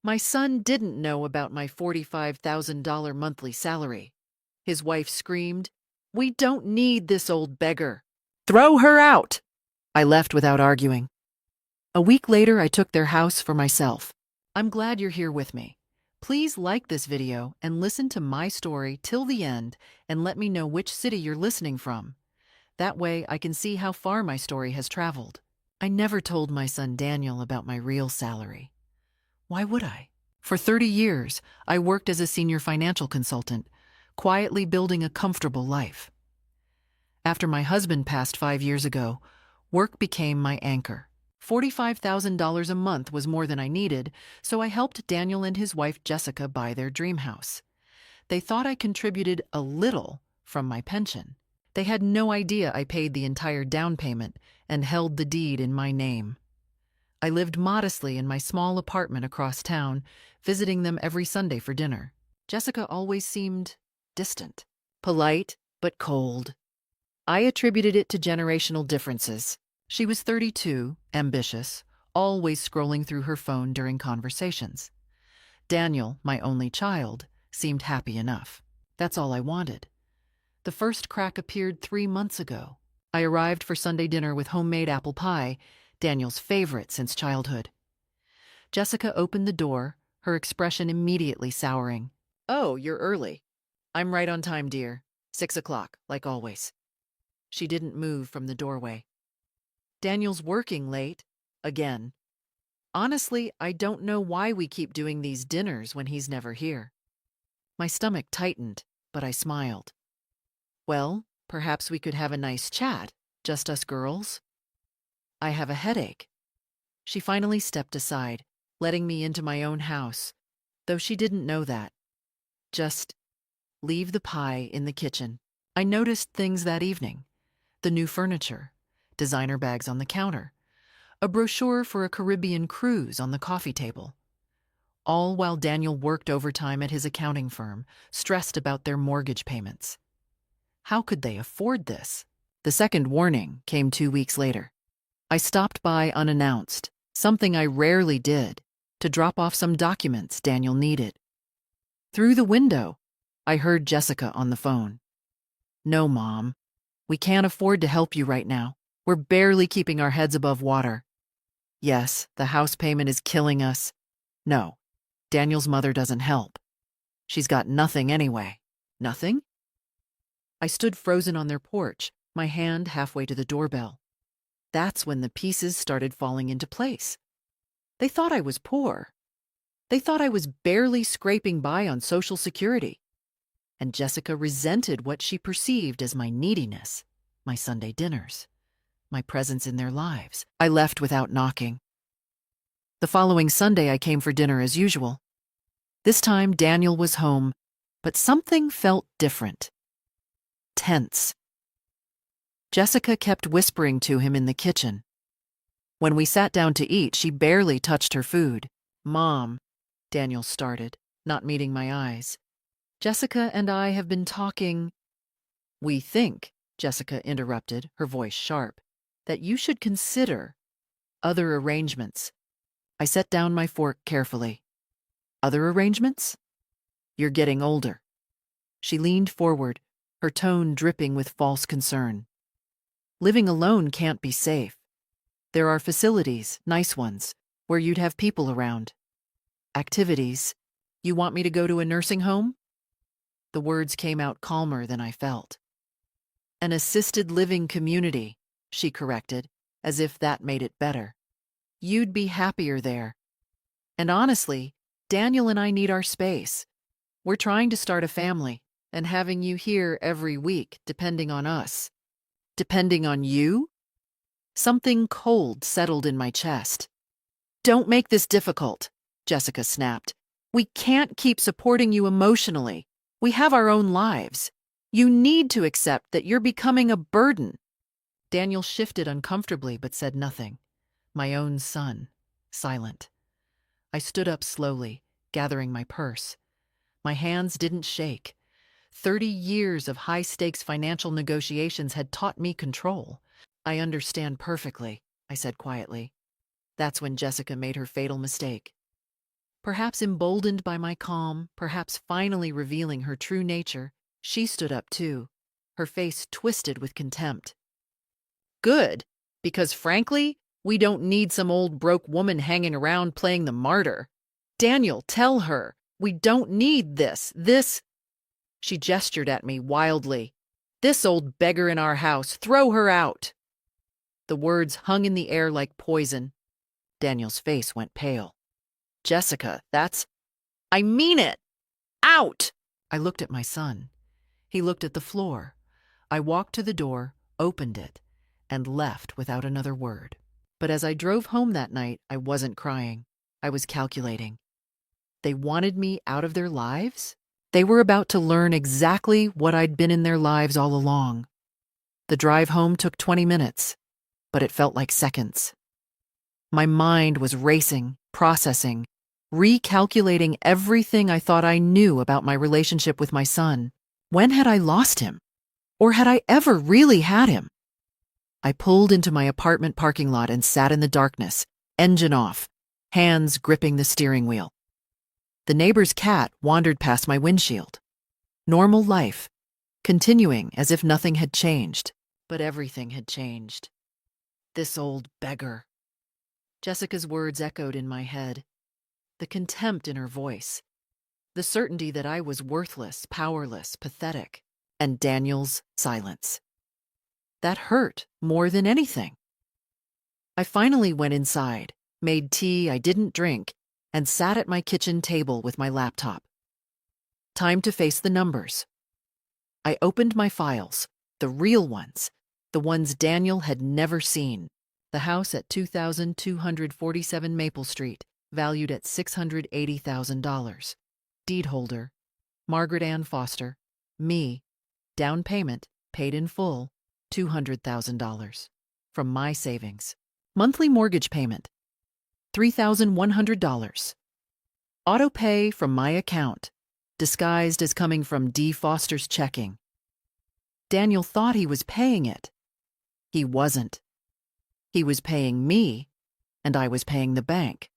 My son didn't know about my $45,000 monthly salary. His wife screamed, "We don't need this old beggar. Throw her out!" I left without arguing. A week later, I took their house for myself. I'm glad you're here with me. Please like this video and listen to my story till the end and let me know which city you're listening from. That way I can see how far my story has traveled. I never told my son Daniel about my real salary. Why would I? For 30 years, I worked as a senior financial consultant, quietly building a comfortable life. After my husband passed 5 years ago, work became my anchor. $45,000 a month was more than I needed, so I helped Daniel and his wife Jessica buy their dream house. They thought I contributed a little from my pension. They had no idea I paid the entire down payment and held the deed in my name. I lived modestly in my small apartment across town, visiting them every Sunday for dinner. Jessica always seemed distant, polite, but cold. I attributed it to generational differences. She was 32, ambitious, always scrolling through her phone during conversations. Daniel, my only child, seemed happy enough. That's all I wanted. The first crack appeared 3 months ago. I arrived for Sunday dinner with homemade apple pie, Daniel's favorite since childhood. Jessica opened the door, her expression immediately souring. "Oh, you're early." "I'm right on time, dear. 6 o'clock, like always." She didn't move from the doorway. "Daniel's working late. Again. Honestly, I don't know why we keep doing these dinners when he's never here." My stomach tightened, but I smiled. "Well, perhaps we could have a nice chat, just us girls." "I have a headache." She finally stepped aside, letting me into my own house, though she didn't know that. "Just leave the pie in the kitchen." I noticed things that evening. The new furniture, designer bags on the counter, a brochure for a Caribbean cruise on the coffee table. All while Daniel worked overtime at his accounting firm, stressed about their mortgage payments. How could they afford this? The second warning came 2 weeks later. I stopped by unannounced, something I rarely did, to drop off some documents Daniel needed. Through the window, I heard Jessica on the phone. "No, Mom. We can't afford to help you right now. We're barely keeping our heads above water." "Yes, the house payment is killing us." "No, Daniel's mother doesn't help. She's got nothing anyway." "Nothing?" I stood frozen on their porch, my hand halfway to the doorbell. That's when the pieces started falling into place. They thought I was poor. They thought I was barely scraping by on Social Security. And Jessica resented what she perceived as my neediness, my Sunday dinners, my presence in their lives. I left without knocking. The following Sunday, I came for dinner as usual. This time, Daniel was home, but something felt different. Tense. Jessica kept whispering to him in the kitchen. When we sat down to eat, she barely touched her food. "Mom," Daniel started, not meeting my eyes. "Jessica and I have been talking." "We think," Jessica interrupted, her voice sharp, "that you should consider other arrangements." I set down my fork carefully. "Other arrangements?" "You're getting older." She leaned forward, her tone dripping with false concern. "Living alone can't be safe. There are facilities, nice ones, where you'd have people around. Activities. You want me to go to a nursing home?" The words came out calmer than I felt. "An assisted living community," she corrected, as if that made it better. "You'd be happier there. And honestly, Daniel and I need our space. We're trying to start a family, and having you here every week, depending on us." "Depending on you?" Something cold settled in my chest. "Don't make this difficult," Jessica snapped. "We can't keep supporting you emotionally. We have our own lives. You need to accept that you're becoming a burden." Daniel shifted uncomfortably but said nothing. My own son, silent. I stood up slowly, gathering my purse. My hands didn't shake. 30 years of high-stakes financial negotiations had taught me control. "I understand perfectly," I said quietly. That's when Jessica made her fatal mistake. Perhaps emboldened by my calm, perhaps finally revealing her true nature, she stood up too, her face twisted with contempt. Good, because frankly, we don't need some old broke woman hanging around playing the martyr. Daniel, tell her, we don't need this. She gestured at me wildly. This old beggar in our house, throw her out. The words hung in the air like poison. Daniel's face went pale. Jessica, I mean it! Out! I looked at my son. He looked at the floor. I walked to the door, opened it, and left without another word. But as I drove home that night, I wasn't crying. I was calculating. They wanted me out of their lives? They were about to learn exactly what I'd been in their lives all along. The drive home took 20 minutes, but it felt like seconds. My mind was racing, processing, recalculating everything I thought I knew about my relationship with my son. When had I lost him? Or had I ever really had him? I pulled into my apartment parking lot and sat in the darkness, engine off, hands gripping the steering wheel. The neighbor's cat wandered past my windshield. Normal life, continuing as if nothing had changed. But everything had changed. This old beggar. Jessica's words echoed in my head. The contempt in her voice. The certainty that I was worthless, powerless, pathetic. And Daniel's silence. That hurt more than anything. I finally went inside, made tea I didn't drink, and sat at my kitchen table with my laptop. Time to face the numbers. I opened my files, the real ones, the ones Daniel had never seen. The house at 2247 Maple Street, valued at $680,000. Deed holder, Margaret Ann Foster. Me, down payment, paid in full, $200,000. From my savings. Monthly mortgage payment, $3,100. Auto pay from my account, disguised as coming from D. Foster's checking. Daniel thought he was paying it. He wasn't. He was paying me, and I was paying the bank.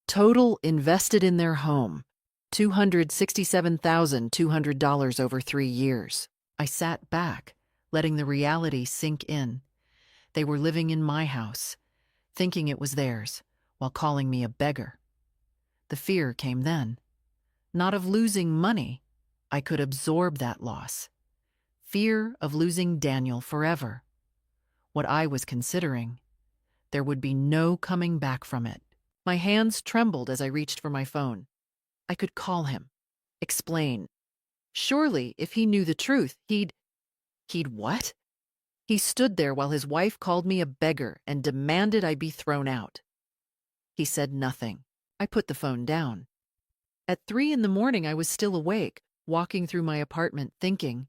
Total invested in their home, $267,200 over 3 years. I sat back, letting the reality sink in. They were living in my house, thinking it was theirs, while calling me a beggar. The fear came then. Not of losing money. I could absorb that loss. Fear of losing Daniel forever. What I was considering. There would be no coming back from it. My hands trembled as I reached for my phone. I could call him. Explain. Surely, if he knew the truth, He'd what? He stood there while his wife called me a beggar and demanded I be thrown out. He said nothing. I put the phone down. At 3 a.m, I was still awake, walking through my apartment thinking.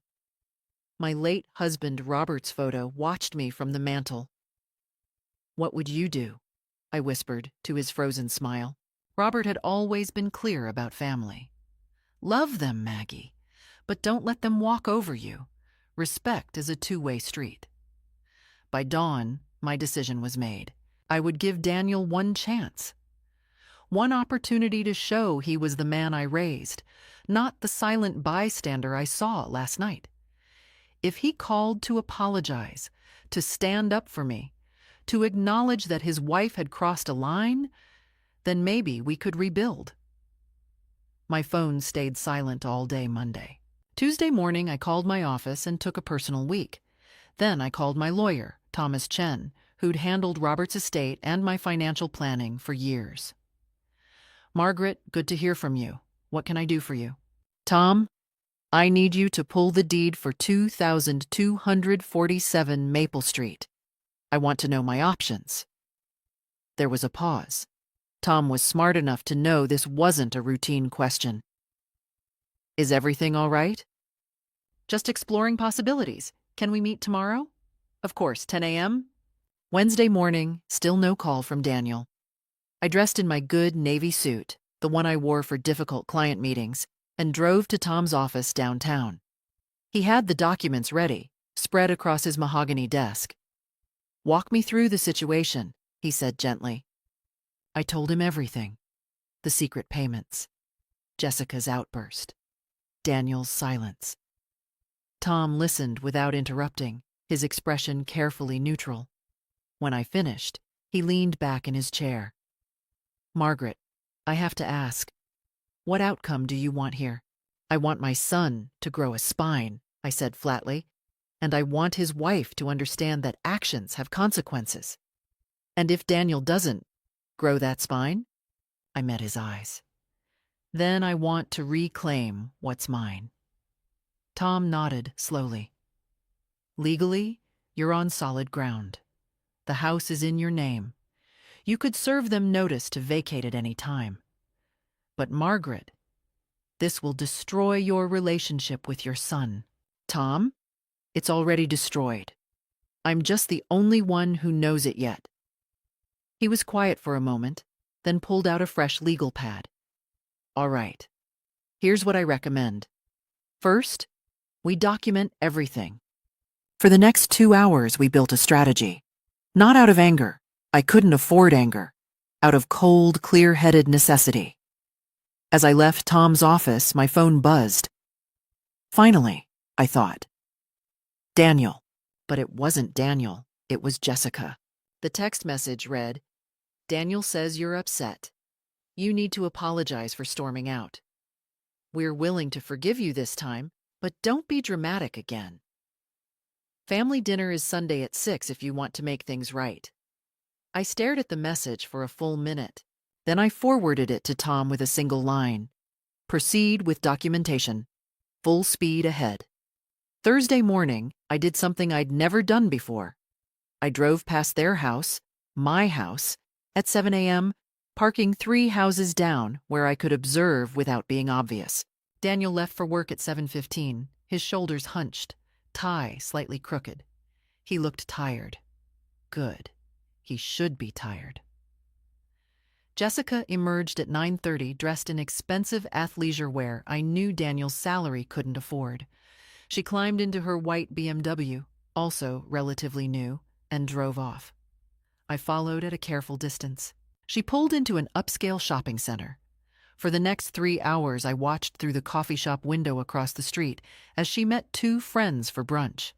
My late husband Robert's photo watched me from the mantel. What would you do? I whispered to his frozen smile. Robert had always been clear about family. Love them, Maggie, but don't let them walk over you. Respect is a two-way street. By dawn, my decision was made. I would give Daniel one chance. One opportunity to show he was the man I raised, not the silent bystander I saw last night. If he called to apologize, to stand up for me, to acknowledge that his wife had crossed a line, then maybe we could rebuild. My phone stayed silent all day Monday. Tuesday morning, I called my office and took a personal week. Then I called my lawyer, Thomas Chen, who'd handled Robert's estate and my financial planning for years. Margaret, good to hear from you. What can I do for you? Tom, I need you to pull the deed for 2247 Maple Street. I want to know my options. There was a pause. Tom was smart enough to know this wasn't a routine question. Is everything all right? Just exploring possibilities. Can we meet tomorrow? Of course, 10 a.m. Wednesday morning, still no call from Daniel. I dressed in my good navy suit, the one I wore for difficult client meetings, and drove to Tom's office downtown. He had the documents ready, spread across his mahogany desk. Walk me through the situation, he said gently. I told him everything. The secret payments. Jessica's outburst. Daniel's silence. Tom listened without interrupting, his expression carefully neutral. When I finished, he leaned back in his chair. Margaret, I have to ask, what outcome do you want here? I want my son to grow a spine, I said flatly, and I want his wife to understand that actions have consequences. And if Daniel doesn't grow that spine? I met his eyes. Then I want to reclaim what's mine. Tom nodded slowly. Legally, you're on solid ground. The house is in your name. You could serve them notice to vacate at any time. But Margaret, this will destroy your relationship with your son. Tom, it's already destroyed. I'm just the only one who knows it yet. He was quiet for a moment, then pulled out a fresh legal pad. All right, here's what I recommend. First, we document everything. For the next 2 hours, we built a strategy. Not out of anger. I couldn't afford anger. Out of cold, clear-headed necessity. As I left Tom's office, my phone buzzed. Finally, I thought. Daniel. But it wasn't Daniel. It was Jessica. The text message read, Daniel says you're upset. You need to apologize for storming out. We're willing to forgive you this time, but don't be dramatic again. Family dinner is Sunday at 6 if you want to make things right. I stared at the message for a full minute. Then I forwarded it to Tom with a single line. Proceed with documentation. Full speed ahead. Thursday morning, I did something I'd never done before. I drove past their house, my house, at 7 a.m., parking 3 houses down where I could observe without being obvious. Daniel left for work at 7:15, his shoulders hunched, tie slightly crooked. He looked tired. Good. He should be tired. Jessica emerged at 9:30 dressed in expensive athleisure wear I knew Daniel's salary couldn't afford. She climbed into her white BMW, also relatively new, and drove off. I followed at a careful distance. She pulled into an upscale shopping center. For the next 3 hours, I watched through the coffee shop window across the street as she met 2 friends for brunch,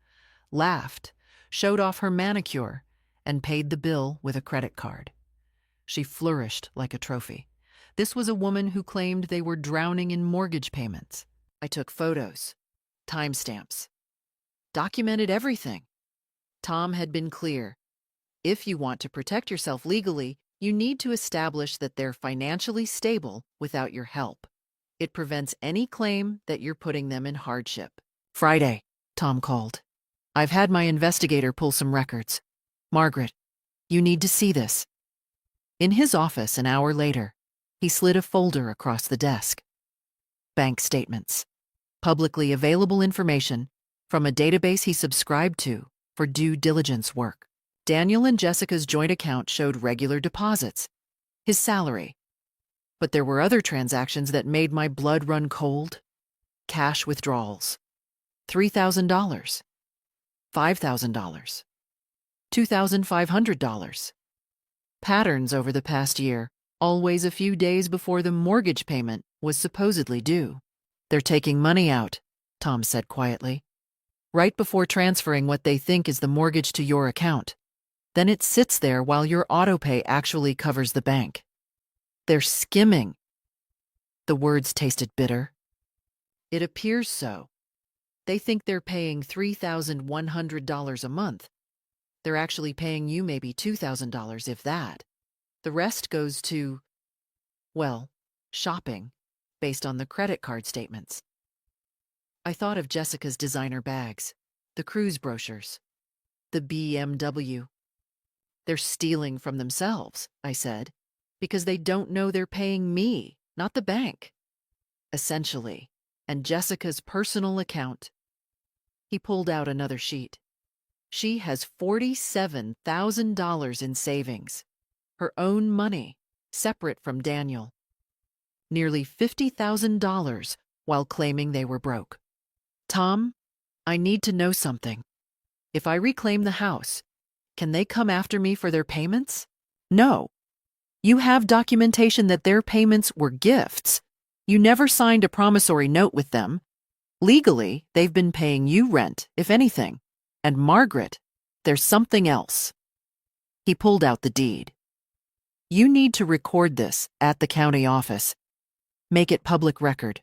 laughed, showed off her manicure, and paid the bill with a credit card. She flourished like a trophy. This was a woman who claimed they were drowning in mortgage payments. I took photos, timestamps, documented everything. Tom had been clear. If you want to protect yourself legally, you need to establish that they're financially stable without your help. It prevents any claim that you're putting them in hardship. Friday, Tom called. I've had my investigator pull some records. Margaret, you need to see this. In his office an hour later, he slid a folder across the desk. Bank statements. Publicly available information from a database he subscribed to for due diligence work. Daniel and Jessica's joint account showed regular deposits, his salary. But there were other transactions that made my blood run cold. Cash withdrawals. $3,000. $5,000. $2,500. Patterns over the past year, always a few days before the mortgage payment was supposedly due. They're taking money out, Tom said quietly, right before transferring what they think is the mortgage to your account. Then it sits there while your autopay actually covers the bank. They're skimming. The words tasted bitter. It appears so. They think they're paying $3,100 a month. They're actually paying you maybe $2,000, if that. The rest goes to, well, shopping, based on the credit card statements. I thought of Jessica's designer bags, the cruise brochures, the BMW. They're stealing from themselves, I said, because they don't know they're paying me, not the bank. Essentially, and Jessica's personal account. He pulled out another sheet. She has $47,000 in savings, her own money, separate from Daniel. Nearly $50,000 while claiming they were broke. Tom, I need to know something. If I reclaim the house, can they come after me for their payments? No. You have documentation that their payments were gifts. You never signed a promissory note with them. Legally, they've been paying you rent, if anything. And Margaret, there's something else. He pulled out the deed. You need to record this at the county office. Make it public record.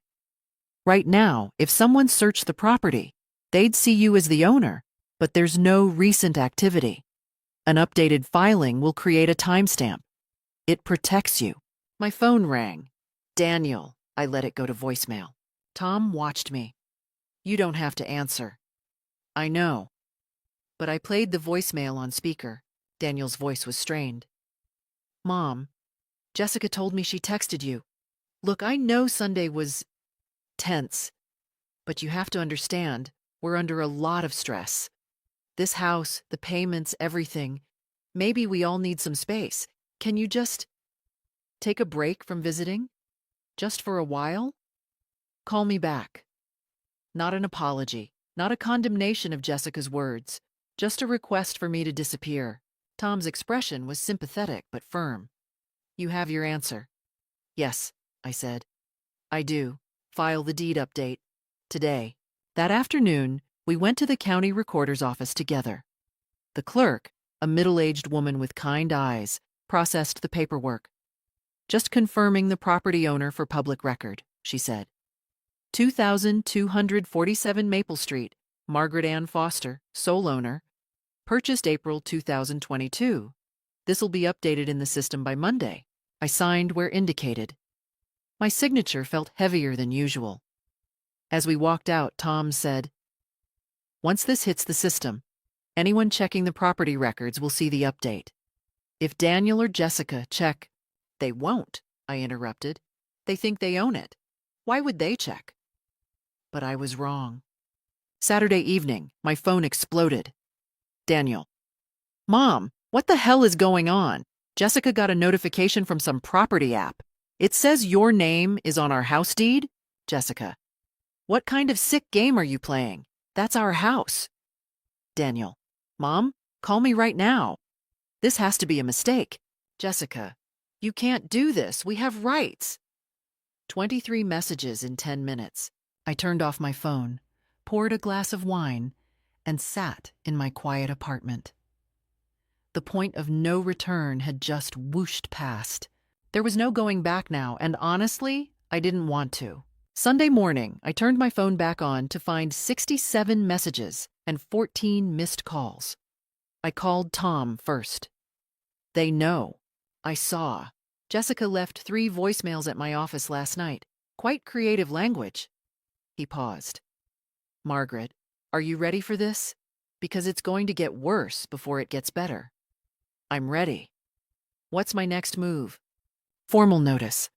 Right now, if someone searched the property, they'd see you as the owner, but there's no recent activity. An updated filing will create a timestamp. It protects you. My phone rang. Daniel. I let it go to voicemail. Tom watched me. You don't have to answer. I know. But I played the voicemail on speaker. Daniel's voice was strained. Mom, Jessica told me she texted you. Look, I know Sunday was tense, but you have to understand, we're under a lot of stress. This house, the payments, everything. Maybe we all need some space. Can you just take a break from visiting? Just for a while? Call me back. Not an apology, not a condemnation of Jessica's words, just a request for me to disappear. Tom's expression was sympathetic but firm. You have your answer. Yes, I said. I do. File the deed update. Today. That afternoon, we went to the county recorder's office together. The clerk, a middle-aged woman with kind eyes, processed the paperwork. Just confirming the property owner for public record, she said. 2247 Maple Street, Margaret Ann Foster, sole owner. Purchased April 2022. This'll be updated in the system by Monday. I signed where indicated. My signature felt heavier than usual. As we walked out, Tom said, Once this hits the system, anyone checking the property records will see the update. If Daniel or Jessica check, they won't, I interrupted. They think they own it. Why would they check? But I was wrong. Saturday evening, my phone exploded. Daniel. Mom, what the hell is going on? Jessica got a notification from some property app. It says your name is on our house deed? Jessica. What kind of sick game are you playing? That's our house. Daniel. Mom, call me right now. This has to be a mistake. Jessica. You can't do this. We have rights. 23 messages in 10 minutes. I turned off my phone, poured a glass of wine, and sat in my quiet apartment. The point of no return had just whooshed past. There was no going back now, and honestly, I didn't want to. Sunday morning, I turned my phone back on to find 67 messages and 14 missed calls. I called Tom first. They know. I saw. Jessica left 3 voicemails at my office last night. Quite creative language. He paused. Margaret, are you ready for this? Because it's going to get worse before it gets better. I'm ready. What's my next move? Formal notice.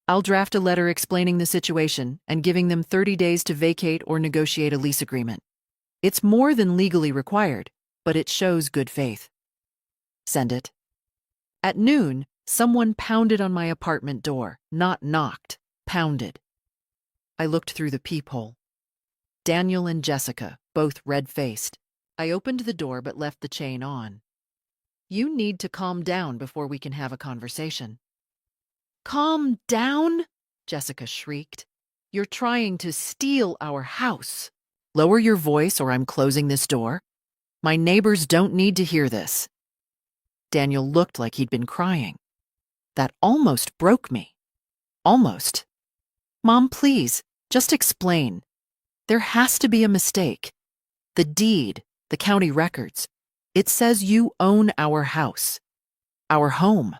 I'll draft a letter explaining the situation and giving them 30 days to vacate or negotiate a lease agreement. It's more than legally required, but it shows good faith. Send it. At noon, someone pounded on my apartment door, not knocked, pounded. I looked through the peephole. Daniel and Jessica, both red-faced. I opened the door but left the chain on. You need to calm down before we can have a conversation. Calm down? Jessica shrieked. You're trying to steal our house. Lower your voice or I'm closing this door. My neighbors don't need to hear this. Daniel looked like he'd been crying. That almost broke me. Almost. Mom, please, just explain. There has to be a mistake. The deed, the county records, it says you own our house, our home.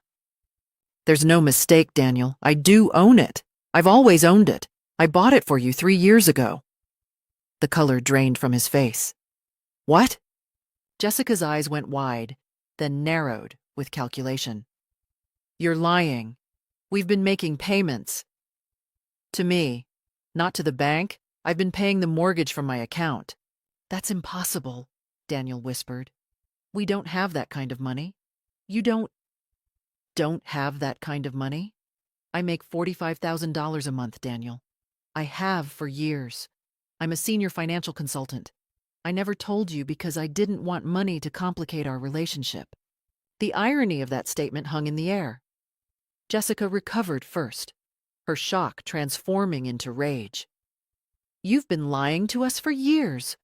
There's no mistake, Daniel. I do own it. I've always owned it. I bought it for you 3 years ago. The color drained from his face. What? Jessica's eyes went wide, then narrowed with calculation. You're lying. We've been making payments. To me, not to the bank. I've been paying the mortgage from my account. That's impossible, Daniel whispered. We don't have that kind of money. You don't have that kind of money? I make $45,000 a month, Daniel. I have for years. I'm a senior financial consultant. I never told you because I didn't want money to complicate our relationship. The irony of that statement hung in the air. Jessica recovered first, her shock transforming into rage. You've been lying to us for years.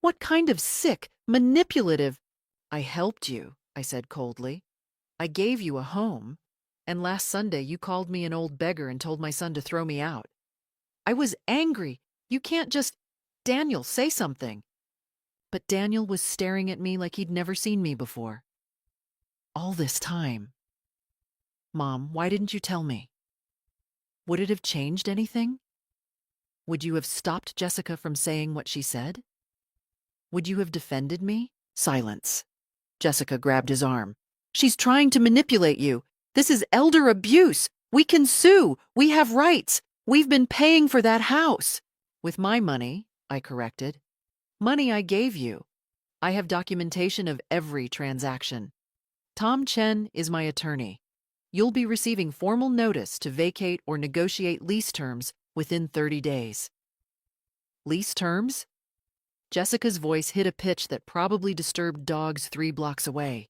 What kind of sick, manipulative— I helped you, I said coldly. I gave you a home, and last Sunday you called me an old beggar and told my son to throw me out. I was angry. You can't just— Daniel, say something. But Daniel was staring at me like he'd never seen me before. All this time. Mom, why didn't you tell me? Would it have changed anything? Would you have stopped Jessica from saying what she said? Would you have defended me? Silence. Jessica grabbed his arm. She's trying to manipulate you. This is elder abuse. We can sue. We have rights. We've been paying for that house. With my money, I corrected. Money I gave you. I have documentation of every transaction. Tom Chen is my attorney. You'll be receiving formal notice to vacate or negotiate lease terms within 30 days. Lease terms? Jessica's voice hit a pitch that probably disturbed dogs 3 blocks away.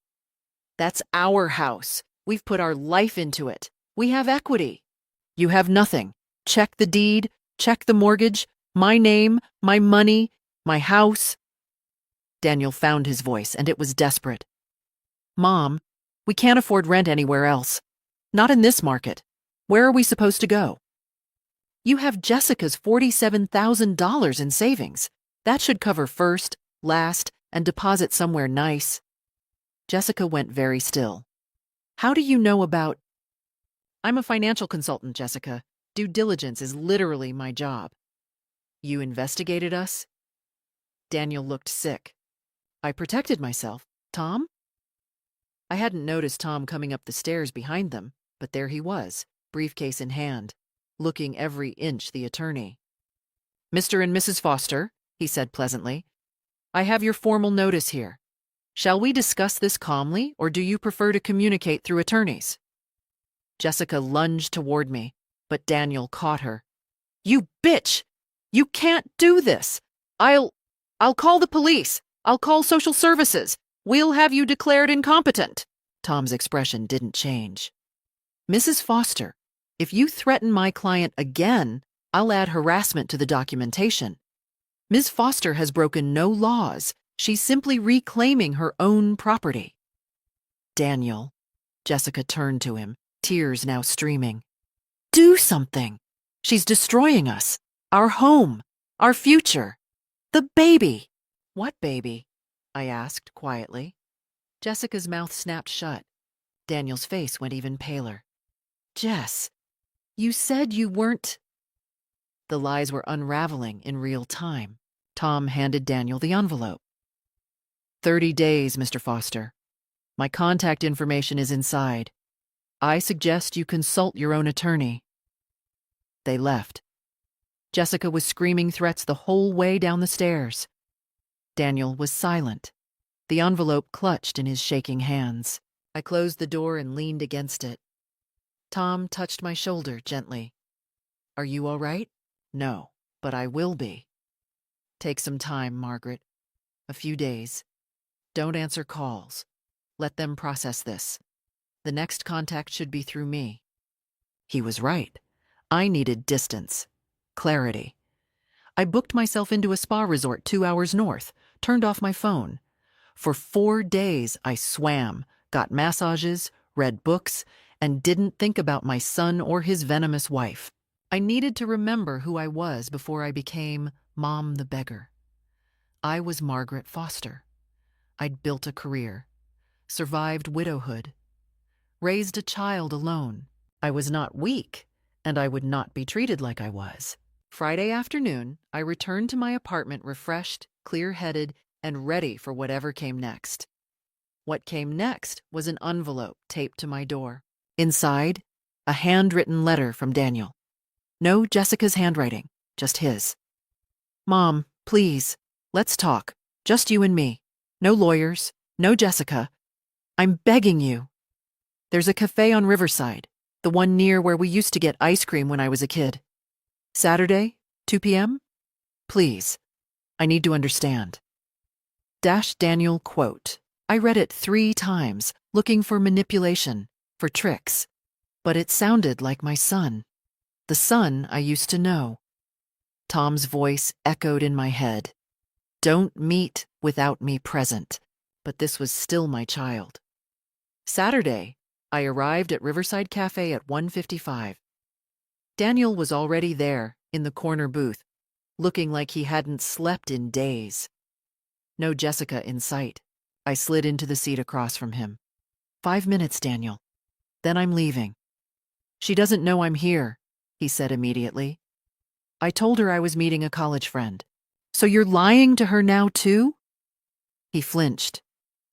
That's our house. We've put our life into it. We have equity. You have nothing. Check the deed, check the mortgage, my name, my money, my house. Daniel found his voice, and it was desperate. Mom, we can't afford rent anywhere else. Not in this market. Where are we supposed to go? You have Jessica's $47,000 in savings. That should cover first, last, and deposit somewhere nice. Jessica went very still. How do you know about— I'm a financial consultant, Jessica. Due diligence is literally my job. You investigated us? Daniel looked sick. I protected myself. Tom? I hadn't noticed Tom coming up the stairs behind them, but there he was, briefcase in hand, looking every inch the attorney. Mr. and Mrs. Foster, he said pleasantly, I have your formal notice here. Shall we discuss this calmly, or do you prefer to communicate through attorneys? Jessica lunged toward me, but Daniel caught her. You bitch! You can't do this! I'll call the police! I'll call social services! We'll have you declared incompetent! Tom's expression didn't change. Mrs. Foster, if you threaten my client again, I'll add harassment to the documentation. Ms. Foster has broken no laws. She's simply reclaiming her own property. Daniel. Jessica turned to him, tears now streaming. Do something. She's destroying us. Our home. Our future. The baby. What baby? I asked quietly. Jessica's mouth snapped shut. Daniel's face went even paler. Jess, you said you weren't— The lies were unraveling in real time. Tom handed Daniel the envelope. 30 days, Mr. Foster. My contact information is inside. I suggest you consult your own attorney. They left. Jessica was screaming threats the whole way down the stairs. Daniel was silent, the envelope clutched in his shaking hands. I closed the door and leaned against it. Tom touched my shoulder gently. Are you all right? No, but I will be. Take some time, Margaret. A few days. Don't answer calls. Let them process this. The next contact should be through me. He was right. I needed distance, clarity. I booked myself into a spa resort 2 hours north, turned off my phone. For 4 days, I swam, got massages, read books, and didn't think about my son or his venomous wife. I needed to remember who I was before I became Mom the Beggar. I was Margaret Foster. I'd built a career, survived widowhood, raised a child alone. I was not weak, and I would not be treated like I was. Friday afternoon, I returned to my apartment refreshed, clear-headed, and ready for whatever came next. What came next was an envelope taped to my door. Inside, a handwritten letter from Daniel. No Jessica's handwriting, just his. Mom, please, let's talk. Just you and me. No lawyers, no Jessica. I'm begging you. There's a cafe on Riverside, the one near where we used to get ice cream when I was a kid. Saturday, 2 p.m.? Please, I need to understand. Daniel quote. I read it 3 times, looking for manipulation, for tricks. but it sounded like my son, the son I used to know. Tom's voice echoed in my head. Don't meet without me present. But this was still my child. Saturday, I arrived at Riverside Cafe at 1:55. Daniel was already there, in the corner booth, looking like he hadn't slept in days. No Jessica in sight. I slid into the seat across from him. 5 minutes, Daniel. Then I'm leaving. She doesn't know I'm here, he said immediately. I told her I was meeting a college friend. So you're lying to her now, too? He flinched.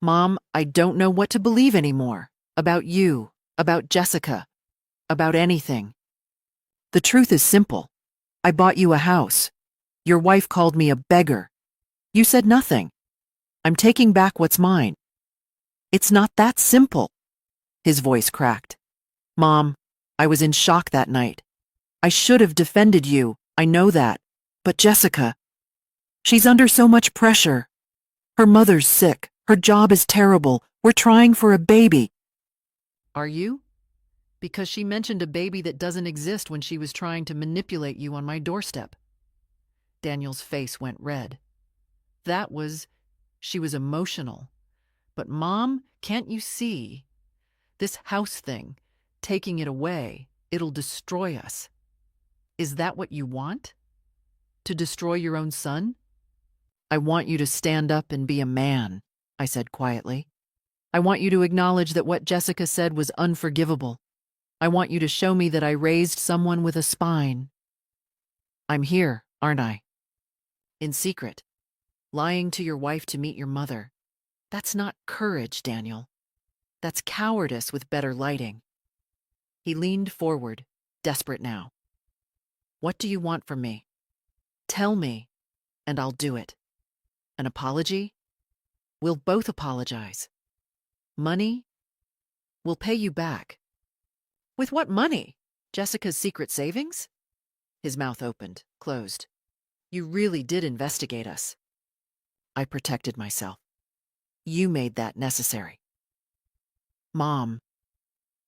Mom, I don't know what to believe anymore. About you, about Jessica, about anything. The truth is simple. I bought you a house. Your wife called me a beggar. You said nothing. I'm taking back what's mine. It's not that simple. His voice cracked. Mom, I was in shock that night. I should have defended you, I know that. But Jessica, she's under so much pressure. Her mother's sick. Her job is terrible. We're trying for a baby. Are you? Because she mentioned a baby that doesn't exist when she was trying to manipulate you on my doorstep. Daniel's face went red. She was emotional. But Mom, can't you see? This house thing, taking it away, it'll destroy us. Is that what you want? To destroy your own son? I want you to stand up and be a man, I said quietly. I want you to acknowledge that what Jessica said was unforgivable. I want you to show me that I raised someone with a spine. I'm here, aren't I? In secret. Lying to your wife to meet your mother. That's not courage, Daniel. That's cowardice with better lighting. He leaned forward, desperate now. What do you want from me? Tell me, and I'll do it. An apology? We'll both apologize. Money? We'll pay you back. With what money? Jessica's secret savings? His mouth opened, closed. You really did investigate us. I protected myself. You made that necessary. Mom.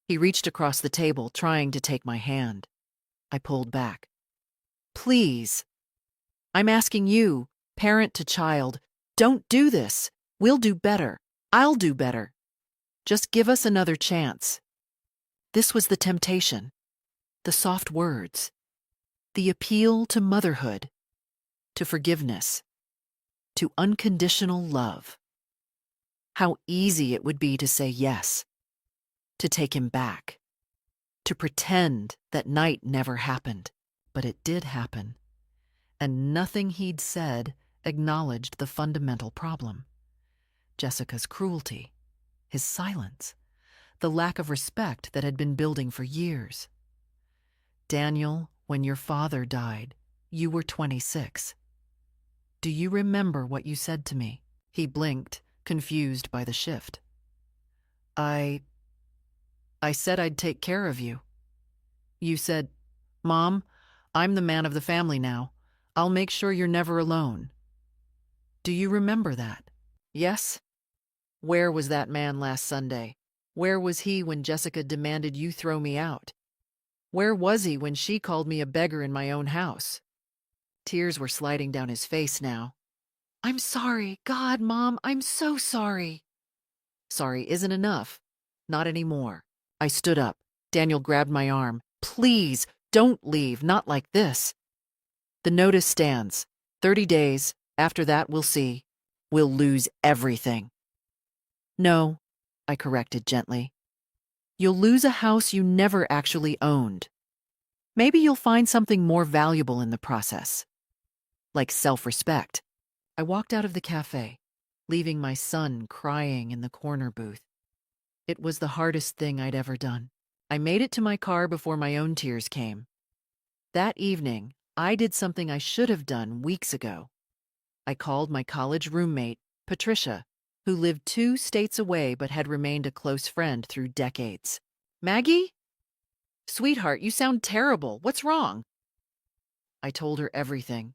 He reached across the table, trying to take my hand. I pulled back. Please. I'm asking you, parent to child, don't do this. We'll do better. I'll do better. Just give us another chance. This was the temptation, the soft words, the appeal to motherhood, to forgiveness, to unconditional love. How easy it would be to say yes, to take him back, to pretend that night never happened. But it did happen, and nothing he'd said acknowledged the fundamental problem. Jessica's cruelty, his silence, the lack of respect that had been building for years. Daniel, when your father died, you were 26. Do you remember what you said to me? He blinked, confused by the shift. I said I'd take care of you. You said, Mom, I'm the man of the family now. I'll make sure you're never alone. Do you remember that? Yes? Where was that man last Sunday? Where was he when Jessica demanded you throw me out? Where was he when she called me a beggar in my own house? Tears were sliding down his face now. I'm sorry. God, Mom, I'm so sorry. Sorry isn't enough. Not anymore. I stood up. Daniel grabbed my arm. Please, don't leave. Not like this. The notice stands. 30 days. After that, we'll see. We'll lose everything. No, I corrected gently. You'll lose a house you never actually owned. Maybe you'll find something more valuable in the process. Like self-respect. I walked out of the cafe, leaving my son crying in the corner booth. It was the hardest thing I'd ever done. I made it to my car before my own tears came. That evening, I did something I should have done weeks ago. I called my college roommate, Patricia, who lived 2 states away but had remained a close friend through decades. Maggie? Sweetheart, you sound terrible. What's wrong? I told her everything.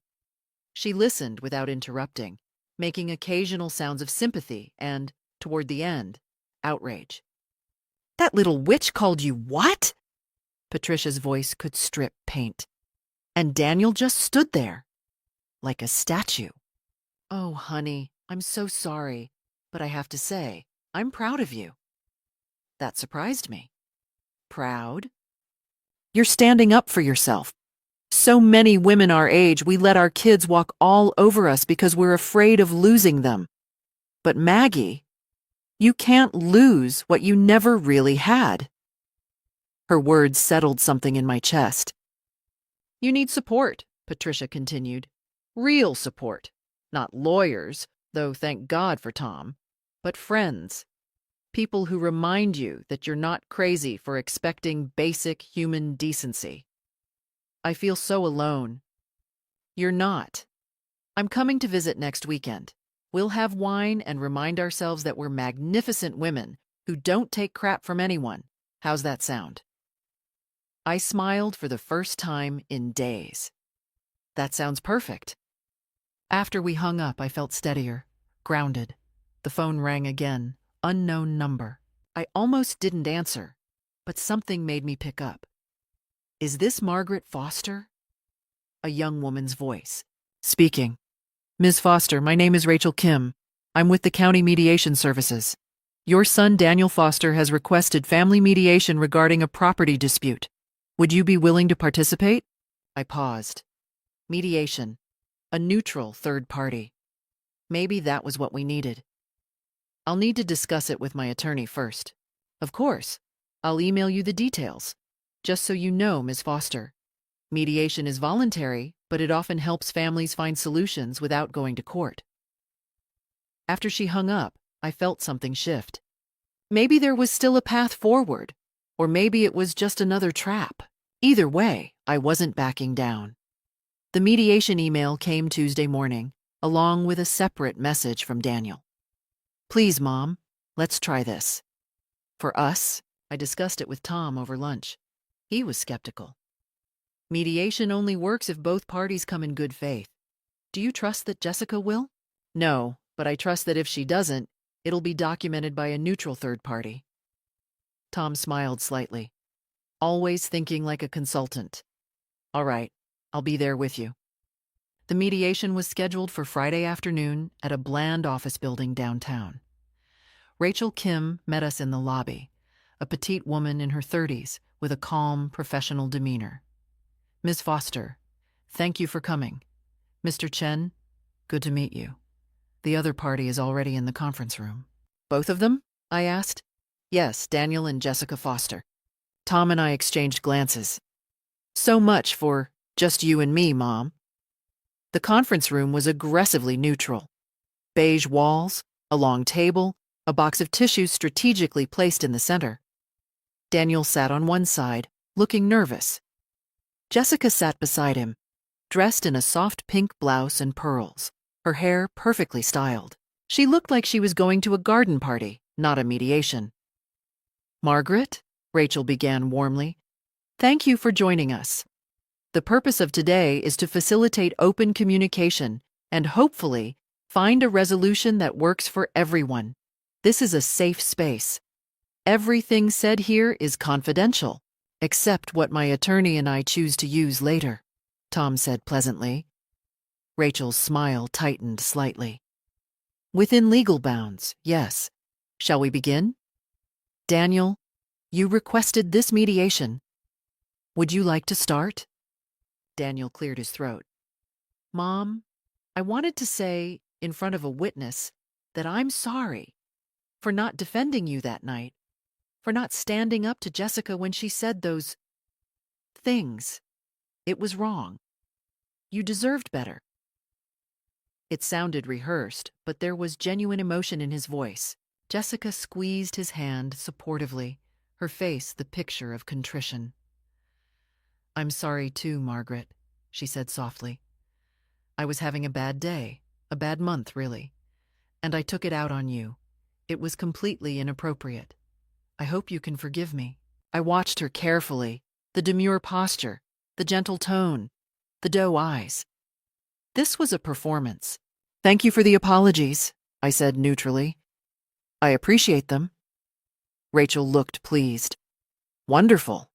She listened without interrupting, making occasional sounds of sympathy and, toward the end, outrage. That little witch called you what? Patricia's voice could strip paint. And Daniel just stood there, like a statue. Oh, honey, I'm so sorry, but I have to say, I'm proud of you. That surprised me. Proud? You're standing up for yourself. So many women our age, we let our kids walk all over us because we're afraid of losing them. But Maggie, you can't lose what you never really had. Her words settled something in my chest. You need support, Patricia continued. Real support. Not lawyers, though thank God for Tom, but friends. People who remind you that you're not crazy for expecting basic human decency. I feel so alone. You're not. I'm coming to visit next weekend. We'll have wine and remind ourselves that we're magnificent women who don't take crap from anyone. How's that sound? I smiled for the first time in days. That sounds perfect. After we hung up, I felt steadier, grounded. The phone rang again, unknown number. I almost didn't answer, but something made me pick up. Is this Margaret Foster? A young woman's voice. Speaking. Ms. Foster, my name is Rachel Kim. I'm with the County Mediation Services. Your son, Daniel Foster, has requested family mediation regarding a property dispute. Would you be willing to participate? I paused. Mediation. A neutral third party. Maybe that was what we needed. I'll need to discuss it with my attorney first. Of course. I'll email you the details. Just so you know, Ms. Foster. Mediation is voluntary, but it often helps families find solutions without going to court. After she hung up, I felt something shift. Maybe there was still a path forward, or maybe it was just another trap. Either way, I wasn't backing down. The mediation email came Tuesday morning, along with a separate message from Daniel. Please, Mom, let's try this. For us, I discussed it with Tom over lunch. He was skeptical. Mediation only works if both parties come in good faith. Do you trust that Jessica will? No, but I trust that if she doesn't, it'll be documented by a neutral third party. Tom smiled slightly. Always thinking like a consultant. All right, I'll be there with you. The mediation was scheduled for Friday afternoon at a bland office building downtown. Rachel Kim met us in the lobby, a petite woman in her 30s with a calm, professional demeanor. Ms. Foster, thank you for coming. Mr. Chen, good to meet you. The other party is already in the conference room. Both of them? I asked. Yes, Daniel and Jessica Foster. Tom and I exchanged glances. So much for just you and me, Mom. The conference room was aggressively neutral. Beige walls, a long table, a box of tissues strategically placed in the center. Daniel sat on one side, looking nervous. Jessica sat beside him, dressed in a soft pink blouse and pearls, her hair perfectly styled. She looked like she was going to a garden party, not a mediation. Margaret, Rachel began warmly, thank you for joining us. The purpose of today is to facilitate open communication and hopefully find a resolution that works for everyone. This is a safe space. Everything said here is confidential, except what my attorney and I choose to use later, Tom said pleasantly. Rachel's smile tightened slightly. Within legal bounds, yes. Shall we begin? Daniel, you requested this mediation. Would you like to start? Daniel cleared his throat. Mom, I wanted to say, in front of a witness, that I'm sorry for not defending you that night, for not standing up to Jessica when she said those things. It was wrong. You deserved better. It sounded rehearsed, but there was genuine emotion in his voice. Jessica squeezed his hand supportively, her face the picture of contrition. I'm sorry too, Margaret, she said softly. I was having a bad day, a bad month, really, and I took it out on you. It was completely inappropriate. I hope you can forgive me. I watched her carefully, the demure posture, the gentle tone, the doe eyes. This was a performance. Thank you for the apologies, I said neutrally. I appreciate them. Rachel looked pleased. Wonderful.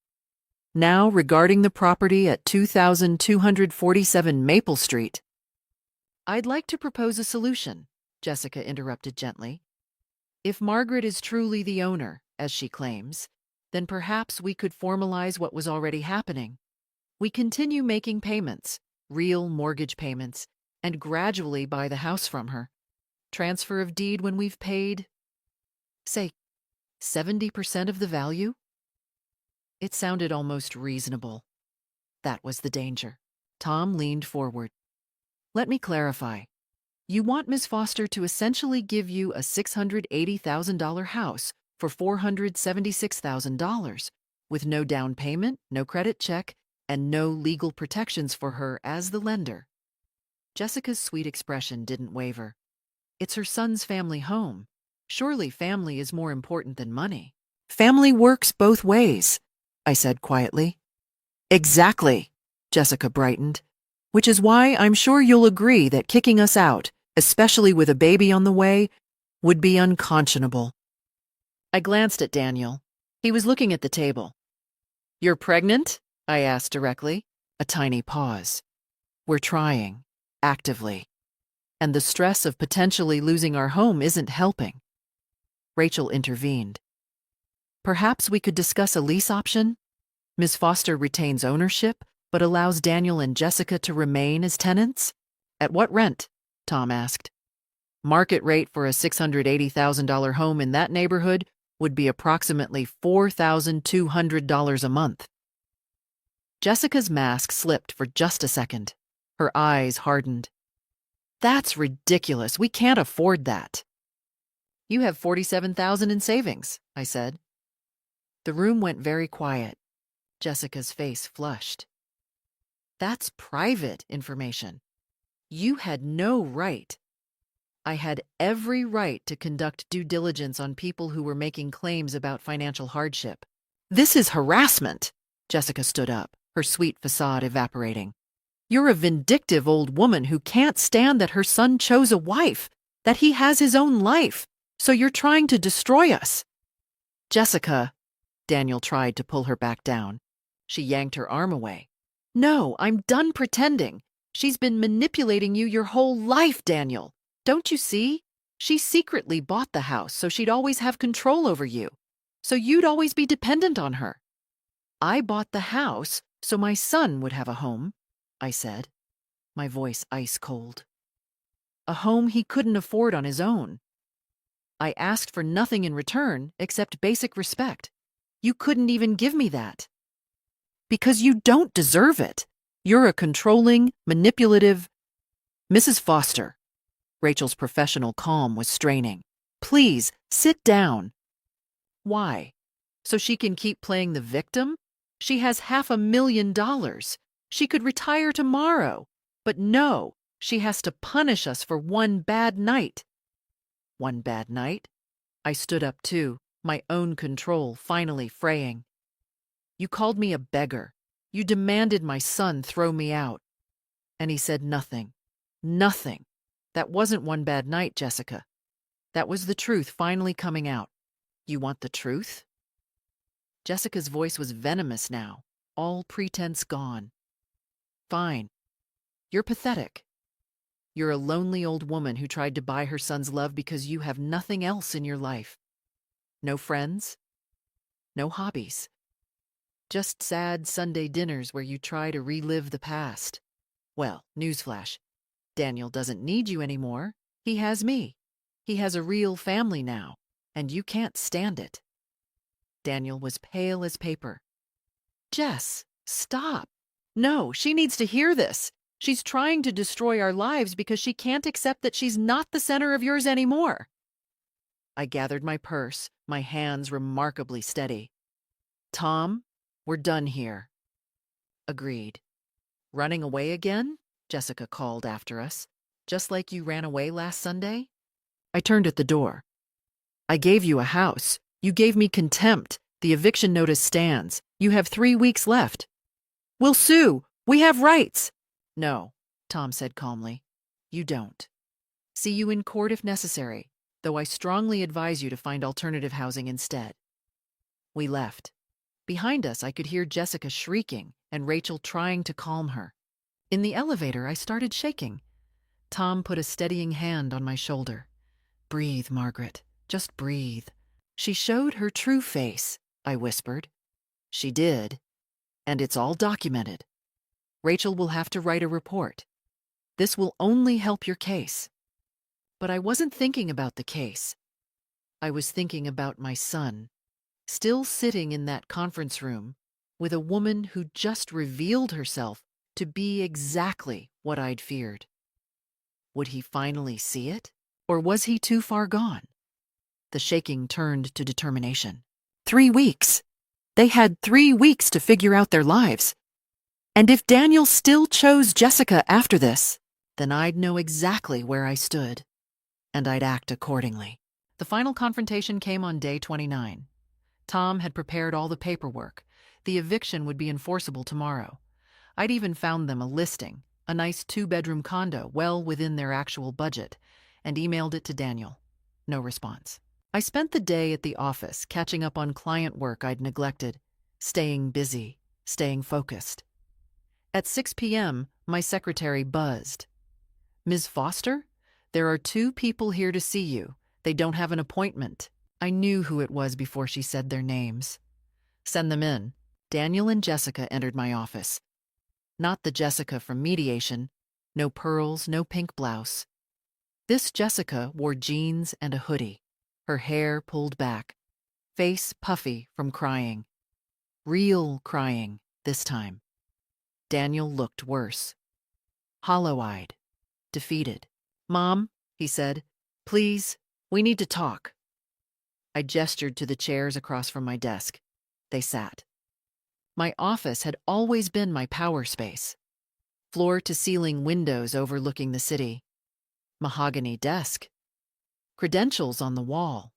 Now, regarding the property at 2247 Maple Street. I'd like to propose a solution, Jessica interrupted gently. If Margaret is truly the owner, as she claims, then perhaps we could formalize what was already happening. We continue making payments, real mortgage payments, and gradually buy the house from her. Transfer of deed when we've paid, say, 70% of the value? It sounded almost reasonable. That was the danger. Tom leaned forward. Let me clarify. You want Miss Foster to essentially give you a $680,000 house for $476,000, with no down payment, no credit check, and no legal protections for her as the lender. Jessica's sweet expression didn't waver. It's her son's family home. Surely family is more important than money. Family works both ways, I said quietly. Exactly, Jessica brightened. Which is why I'm sure you'll agree that kicking us out, especially with a baby on the way, would be unconscionable. I glanced at Daniel. He was looking at the table. You're pregnant? I asked directly. A tiny pause. We're trying, actively. And the stress of potentially losing our home isn't helping. Rachel intervened. Perhaps we could discuss a lease option? Ms. Foster retains ownership, but allows Daniel and Jessica to remain as tenants? At what rent? Tom asked. Market rate for a $680,000 home in that neighborhood would be approximately $4,200 a month. Jessica's mask slipped for just a second. Her eyes hardened. That's ridiculous. We can't afford that. You have $47,000 in savings, I said. The room went very quiet. Jessica's face flushed. That's private information. You had no right. I had every right to conduct due diligence on people who were making claims about financial hardship. This is harassment. Jessica stood up, her sweet facade evaporating. You're a vindictive old woman who can't stand that her son chose a wife, that he has his own life, so you're trying to destroy us. Jessica, Daniel tried to pull her back down. She yanked her arm away. No, I'm done pretending. She's been manipulating you your whole life, Daniel. Don't you see? She secretly bought the house so she'd always have control over you, so you'd always be dependent on her. I bought the house so my son would have a home, I said, my voice ice cold. A home he couldn't afford on his own. I asked for nothing in return except basic respect. You couldn't even give me that. Because you don't deserve it. You're a controlling, manipulative... Mrs. Foster. Rachel's professional calm was straining. Please, sit down. Why? So she can keep playing the victim? She has $500,000. She could retire tomorrow. But no, she has to punish us for one bad night. One bad night? I stood up too, my own control finally fraying. You called me a beggar. You demanded my son throw me out. And he said nothing. Nothing. That wasn't one bad night, Jessica. That was the truth finally coming out. You want the truth? Jessica's voice was venomous now, all pretense gone. Fine. You're pathetic. You're a lonely old woman who tried to buy her son's love because you have nothing else in your life. No friends. No hobbies. Just sad Sunday dinners where you try to relive the past. Well, newsflash. Daniel doesn't need you anymore. He has me. He has a real family now, and you can't stand it. Daniel was pale as paper. Jess, stop. No, she needs to hear this. She's trying to destroy our lives because she can't accept that she's not the center of yours anymore. I gathered my purse, my hands remarkably steady. Tom, we're done here. Agreed. Running away again? Jessica called after us. Just like you ran away last Sunday? I turned at the door. I gave you a house. You gave me contempt. The eviction notice stands. You have 3 weeks left. We'll sue. We have rights. No, Tom said calmly. You don't. See you in court if necessary, though I strongly advise you to find alternative housing instead. We left. Behind us, I could hear Jessica shrieking and Rachel trying to calm her. In the elevator, I started shaking. Tom put a steadying hand on my shoulder. "Breathe, Margaret. Just breathe." "She showed her true face," I whispered. "She did. And it's all documented. Rachel will have to write a report. This will only help your case." But I wasn't thinking about the case. I was thinking about my son, still sitting in that conference room with a woman who just revealed herself to be exactly what I'd feared. Would he finally see it? Or was he too far gone? The shaking turned to determination. 3 weeks. They had 3 weeks to figure out their lives. And if Daniel still chose Jessica after this, then I'd know exactly where I stood, and I'd act accordingly. The final confrontation came on day 29. Tom had prepared all the paperwork. The eviction would be enforceable tomorrow. I'd even found them a listing, a nice 2-bedroom condo well within their actual budget, and emailed it to Daniel. No response. I spent the day at the office catching up on client work I'd neglected, staying busy, staying focused. At 6 p.m., my secretary buzzed. "Ms. Foster, there are 2 people here to see you. They don't have an appointment." I knew who it was before she said their names. "Send them in." Daniel and Jessica entered my office. Not the Jessica from mediation. No pearls, no pink blouse. This Jessica wore jeans and a hoodie, her hair pulled back, face puffy from crying. Real crying this time. Daniel looked worse. Hollow-eyed, defeated. "Mom," he said, "please, we need to talk." I gestured to the chairs across from my desk. They sat. My office had always been my power space. Floor-to-ceiling windows overlooking the city. Mahogany desk. Credentials on the wall.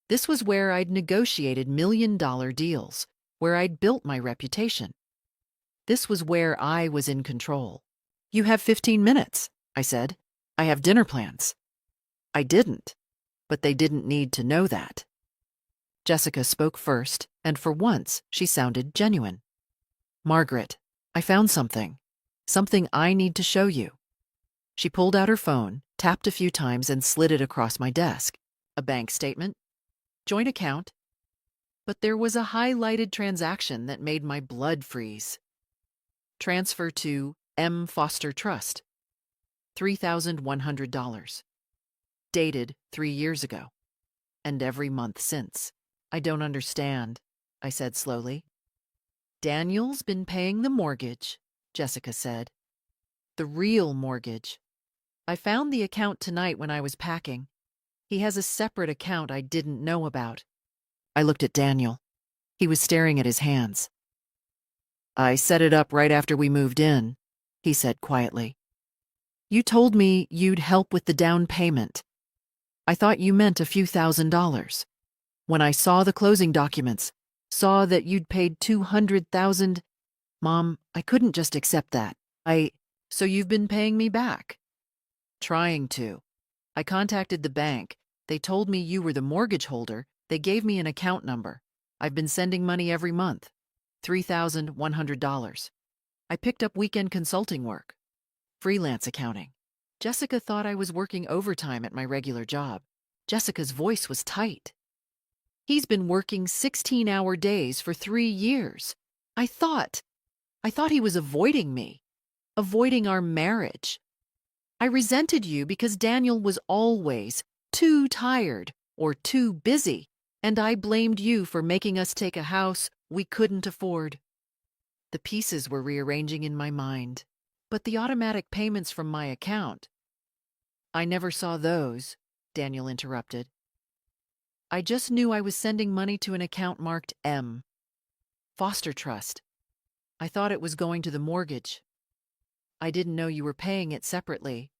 This was where I'd negotiated million-dollar deals, where I'd built my reputation. This was where I was in control. "You have 15 minutes, I said. "I have dinner plans." I didn't, but they didn't need to know that. Jessica spoke first, and for once she sounded genuine. "Margaret, I found something. Something I need to show you." She pulled out her phone, tapped a few times, and slid it across my desk. A bank statement? Joint account? But there was a highlighted transaction that made my blood freeze. Transfer to M. Foster Trust. $3,100. Dated 3 years ago. And every month since. "I don't understand," I said slowly. "Daniel's been paying the mortgage," Jessica said. "The real mortgage. I found the account tonight when I was packing. He has a separate account I didn't know about." I looked at Daniel. He was staring at his hands. "I set it up right after we moved in," he said quietly. "You told me you'd help with the down payment. I thought you meant a few $1,000s. When I saw the closing documents, saw that you'd paid $200,000, Mom, I couldn't just accept that. So you've been paying me back?" "Trying to. I contacted the bank. They told me you were the mortgage holder. They gave me an account number. I've been sending money every month. $3,100. I picked up weekend consulting work. Freelance accounting." Jessica thought I was working overtime at my regular job. Jessica's voice was tight. "He's been working 16-hour days for 3 years. I thought he was avoiding me, avoiding our marriage. I resented you because Daniel was always too tired or too busy, and I blamed you for making us take a house we couldn't afford." The pieces were rearranging in my mind, but the automatic payments from my account. "I never saw those," Daniel interrupted. "I just knew I was sending money to an account marked M. Foster Trust. I thought it was going to the mortgage. I didn't know you were paying it separately.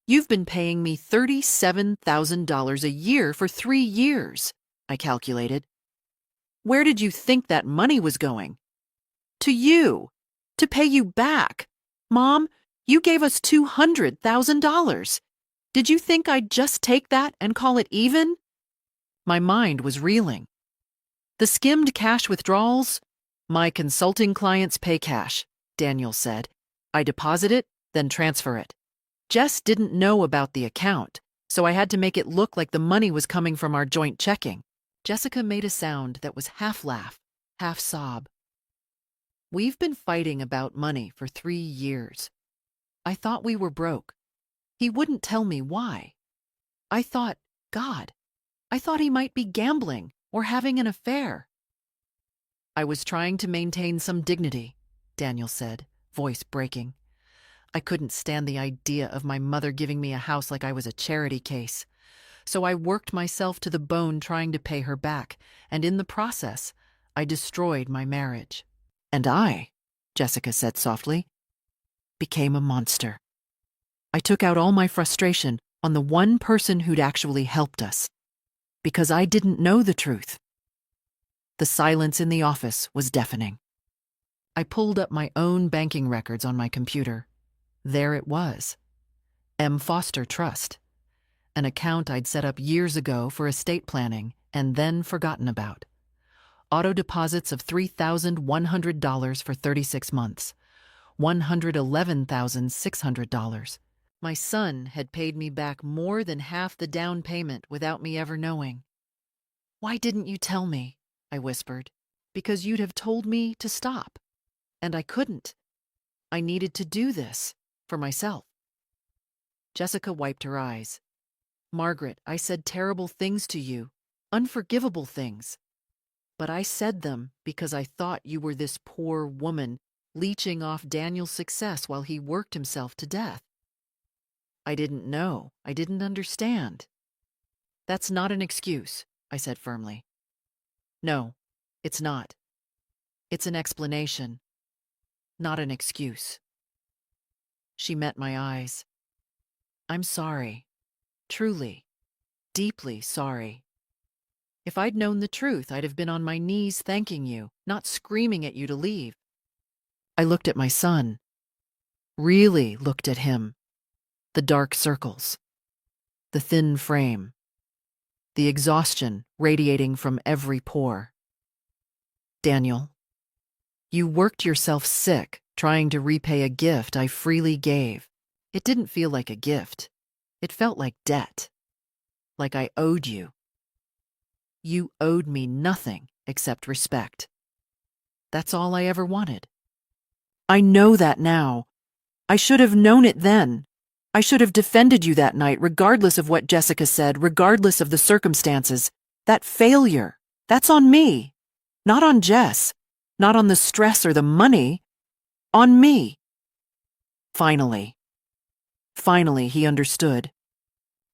You've been paying me $37,000 a year for 3 years, I calculated. Where did you think that money was going? To you, to pay you back. Mom, you gave us $200,000. Did you think I'd just take that and call it even?" My mind was reeling. The skimmed cash withdrawals? My consulting clients pay cash, Daniel said. I deposit it, then transfer it. Jess didn't know about the account, so I had to make it look like the money was coming from our joint checking. Jessica made a sound that was half laugh, half sob. We've been fighting about money for 3 years. I thought we were broke. He wouldn't tell me why. I thought, God, I thought he might be gambling or having an affair. I was trying to maintain some dignity, Daniel said, voice breaking. I couldn't stand the idea of my mother giving me a house like I was a charity case. So I worked myself to the bone trying to pay her back, and in the process, I destroyed my marriage. And I, Jessica said softly, became a monster. I took out all my frustration on the one person who'd actually helped us, because I didn't know the truth. The silence in the office was deafening. I pulled up my own banking records on my computer. There it was. M. Foster Trust, an account I'd set up years ago for estate planning and then forgotten about. Auto deposits of $3,100 for 36 months, $111,600. My son had paid me back more than half the down payment without me ever knowing. Why didn't you tell me? I whispered. Because you'd have told me to stop. And I couldn't. I needed to do this for myself. Jessica wiped her eyes. Margaret, I said terrible things to you, unforgivable things. But I said them because I thought you were this poor woman leeching off Daniel's success while he worked himself to death. I didn't know. I didn't understand. That's not an excuse, I said firmly. No, it's not. It's an explanation, not an excuse. She met my eyes. I'm sorry. Truly, deeply sorry. If I'd known the truth, I'd have been on my knees thanking you, not screaming at you to leave. I looked at my son. Really looked at him. The dark circles. The thin frame. The exhaustion radiating from every pore. Daniel, you worked yourself sick trying to repay a gift I freely gave. It didn't feel like a gift. It felt like debt. Like I owed you. You owed me nothing except respect. That's all I ever wanted. I know that now. I should have known it then. I should have defended you that night, regardless of what Jessica said, regardless of the circumstances. That failure, that's on me. Not on Jess. Not on the stress or the money. On me. Finally. Finally, he understood.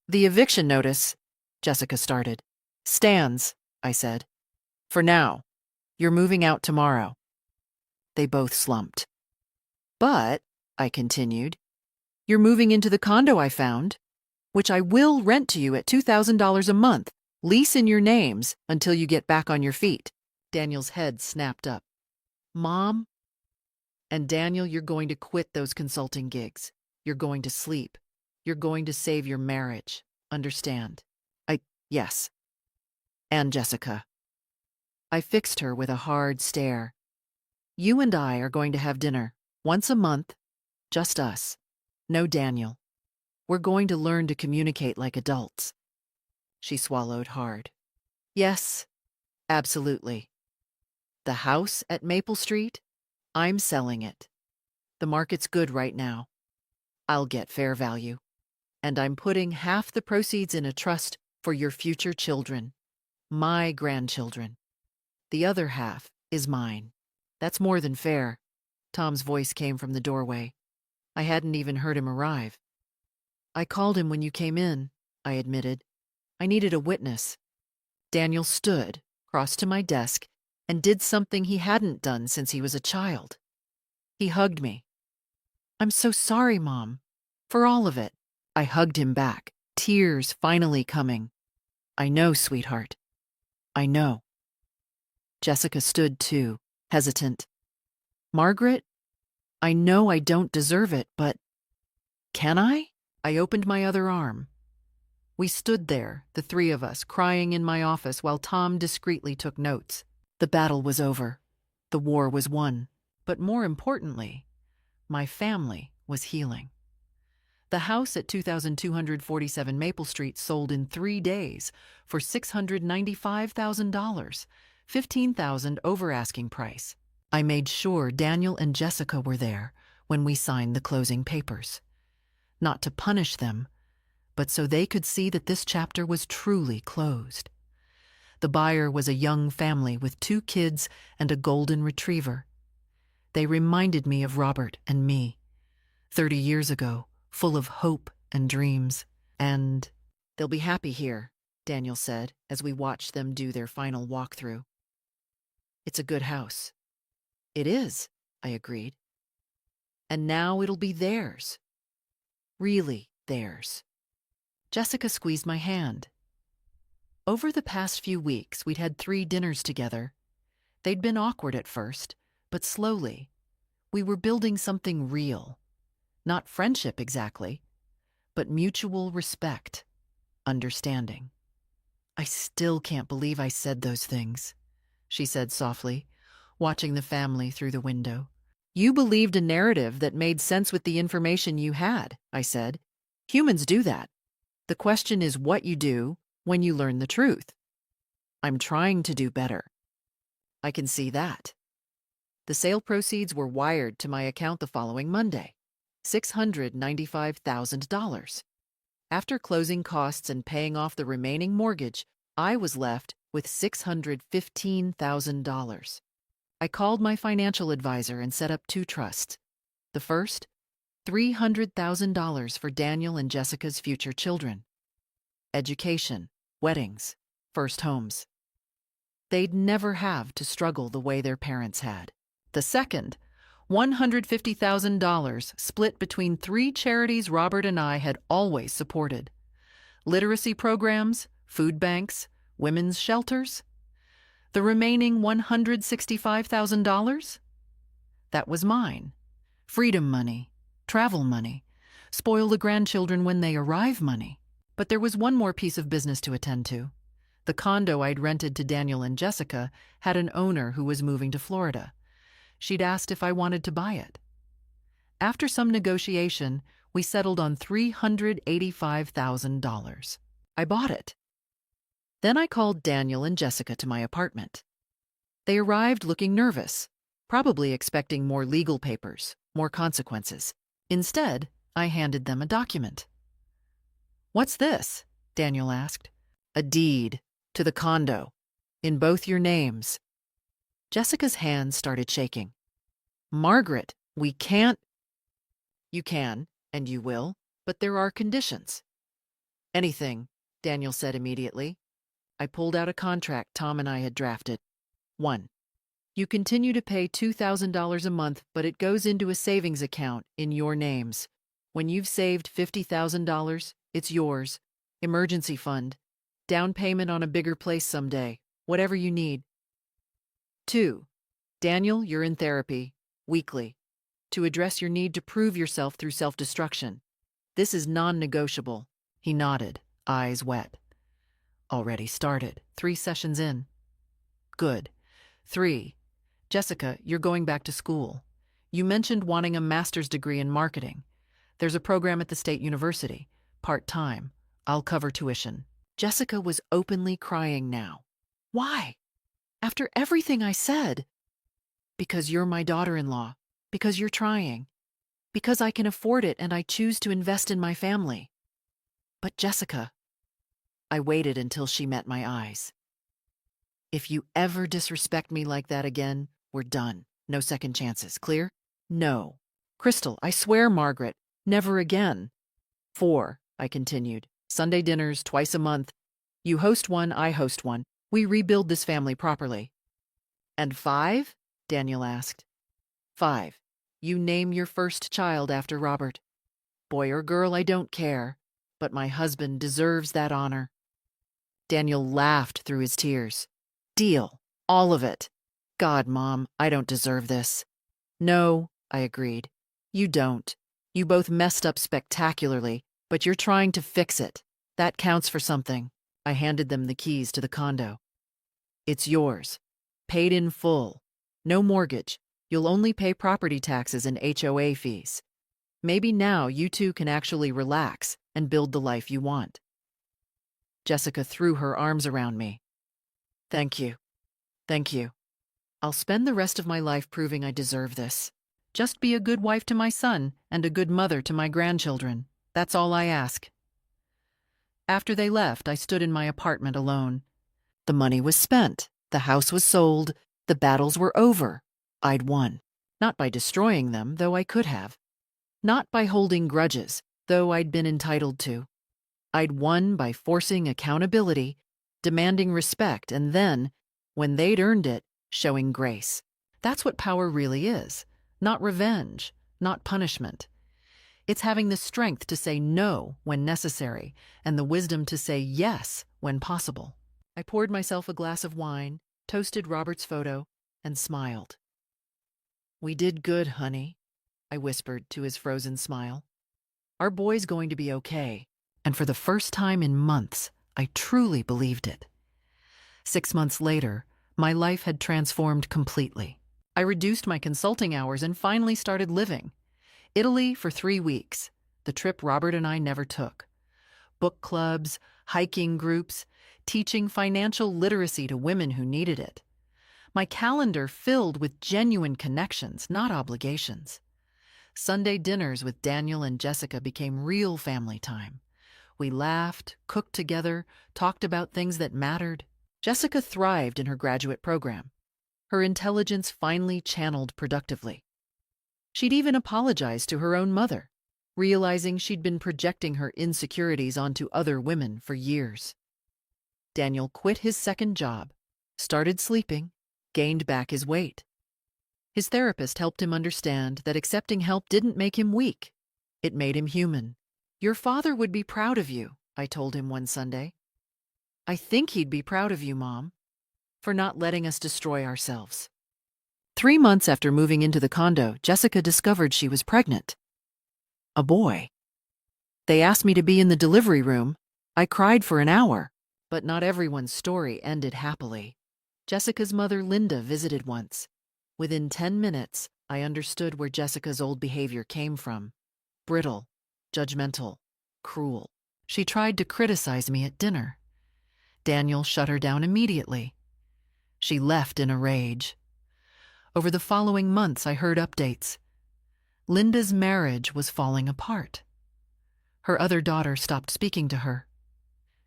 The eviction notice, Jessica started. Stands, I said. For now. You're moving out tomorrow. They both slumped. But, I continued, you're moving into the condo I found, which I will rent to you at $2,000 a month, lease in your names until you get back on your feet. Daniel's head snapped up. Mom? And Daniel, you're going to quit those consulting gigs. You're going to sleep. You're going to save your marriage. Understand? Yes. And Jessica. I fixed her with a hard stare. You and I are going to have dinner, once a month, just us. No Daniel. We're going to learn to communicate like adults. She swallowed hard. Yes, absolutely. The house at Maple Street? I'm selling it. The market's good right now. I'll get fair value. And I'm putting half the proceeds in a trust for your future children. My grandchildren. The other half is mine. That's more than fair. Tom's voice came from the doorway. I hadn't even heard him arrive. I called him when you came in, I admitted. I needed a witness. Daniel stood, crossed to my desk, and did something he hadn't done since he was a child. He hugged me. I'm so sorry, Mom. For all of it. I hugged him back, tears finally coming. I know, sweetheart. I know. Jessica stood too, hesitant. Margaret, I know I don't deserve it, but can I? I opened my other arm. We stood there, the three of us, crying in my office while Tom discreetly took notes. The battle was over. The war was won. But more importantly, my family was healing. The house at 2247 Maple Street sold in 3 days for $695,000, $15,000 over asking price. I made sure Daniel and Jessica were there when we signed the closing papers. Not to punish them, but so they could see that this chapter was truly closed. The buyer was a young family with 2 kids and a golden retriever. They reminded me of Robert and me, 30 years ago, full of hope and dreams. And they'll be happy here, Daniel said as we watched them do their final walkthrough. It's a good house. It is, I agreed. And now it'll be theirs. Really theirs. Jessica squeezed my hand. Over the past few weeks, we'd had 3 dinners together. They'd been awkward at first, but slowly, we were building something real. Not friendship exactly, but mutual respect, understanding. I still can't believe I said those things, she said softly, watching the family through the window. You believed a narrative that made sense with the information you had, I said. Humans do that. The question is what you do when you learn the truth. I'm trying to do better. I can see that. The sale proceeds were wired to my account the following Monday, $695,000. After closing costs and paying off the remaining mortgage, I was left with $615,000. I called my financial advisor and set up 2 trusts. The first, $300,000 for Daniel and Jessica's future children. Education, weddings, first homes. They'd never have to struggle the way their parents had. The second, $150,000 split between 3 charities Robert and I had always supported. Literacy programs, food banks, women's shelters. The remaining $165,000? That was mine. Freedom money, travel money, spoil the grandchildren when they arrive money. But there was one more piece of business to attend to. The condo I'd rented to Daniel and Jessica had an owner who was moving to Florida. She'd asked if I wanted to buy it. After some negotiation, we settled on $385,000. I bought it. Then I called Daniel and Jessica to my apartment. They arrived looking nervous, probably expecting more legal papers, more consequences. Instead, I handed them a document. What's this? Daniel asked. A deed to the condo, in both your names. Jessica's hands started shaking. Margaret, we can't. You can, and you will, but there are conditions. Anything, Daniel said immediately. I pulled out a contract Tom and I had drafted. 1. You continue to pay $2,000 a month, but it goes into a savings account in your names. When you've saved $50,000, it's yours. Emergency fund. Down payment on a bigger place someday. Whatever you need. 2. Daniel, you're in therapy, weekly, to address your need to prove yourself through self-destruction. This is non-negotiable. He nodded, eyes wet. Already started. 3 sessions in. Good. 3. Jessica, you're going back to school. You mentioned wanting a master's degree in marketing. There's a program at the State University, part-time. I'll cover tuition. Jessica was openly crying now. Why? After everything I said. Because you're my daughter-in-law. Because you're trying. Because I can afford it and I choose to invest in my family. But Jessica, I waited until she met my eyes. If you ever disrespect me like that again, we're done. No second chances, clear? No. Crystal, I swear, Margaret, never again. 4, I continued. Sunday dinners twice a month. You host one, I host one. We rebuild this family properly. And 5? Daniel asked. 5. You name your first child after Robert. Boy or girl, I don't care, but my husband deserves that honor. Daniel laughed through his tears. Deal. All of it. God, Mom, I don't deserve this. No, I agreed. You don't. You both messed up spectacularly, but you're trying to fix it. That counts for something. I handed them the keys to the condo. It's yours. Paid in full. No mortgage. You'll only pay property taxes and HOA fees. Maybe now you two can actually relax and build the life you want. Jessica threw her arms around me. Thank you. Thank you. I'll spend the rest of my life proving I deserve this. Just be a good wife to my son and a good mother to my grandchildren. That's all I ask. After they left, I stood in my apartment alone. The money was spent. The house was sold. The battles were over. I'd won. Not by destroying them, though I could have. Not by holding grudges, though I'd been entitled to. I'd won by forcing accountability, demanding respect, and then, when they'd earned it, showing grace. That's what power really is. Not revenge, not punishment. It's having the strength to say no when necessary and the wisdom to say yes when possible. I poured myself a glass of wine, toasted Robert's photo, and smiled. We did good, honey, I whispered to his frozen smile. Our boy's going to be okay. And for the first time in months, I truly believed it. 6 months later, my life had transformed completely. I reduced my consulting hours and finally started living. Italy for 3 weeks, the trip Robert and I never took. Book clubs, hiking groups, teaching financial literacy to women who needed it. My calendar filled with genuine connections, not obligations. Sunday dinners with Daniel and Jessica became real family time. We laughed, cooked together, talked about things that mattered. Jessica thrived in her graduate program. Her intelligence finally channeled productively. She'd even apologized to her own mother, realizing she'd been projecting her insecurities onto other women for years. Daniel quit his second job, started sleeping, gained back his weight. His therapist helped him understand that accepting help didn't make him weak. It made him human. Your father would be proud of you, I told him one Sunday. I think he'd be proud of you, Mom, for not letting us destroy ourselves. 3 months after moving into the condo, Jessica discovered she was pregnant. A boy. They asked me to be in the delivery room. I cried for an hour, but not everyone's story ended happily. Jessica's mother, Linda, visited once. Within 10 minutes, I understood where Jessica's old behavior came from. Brittle, judgmental, cruel. She tried to criticize me at dinner. Daniel shut her down immediately. She left in a rage. Over the following months, I heard updates. Linda's marriage was falling apart. Her other daughter stopped speaking to her.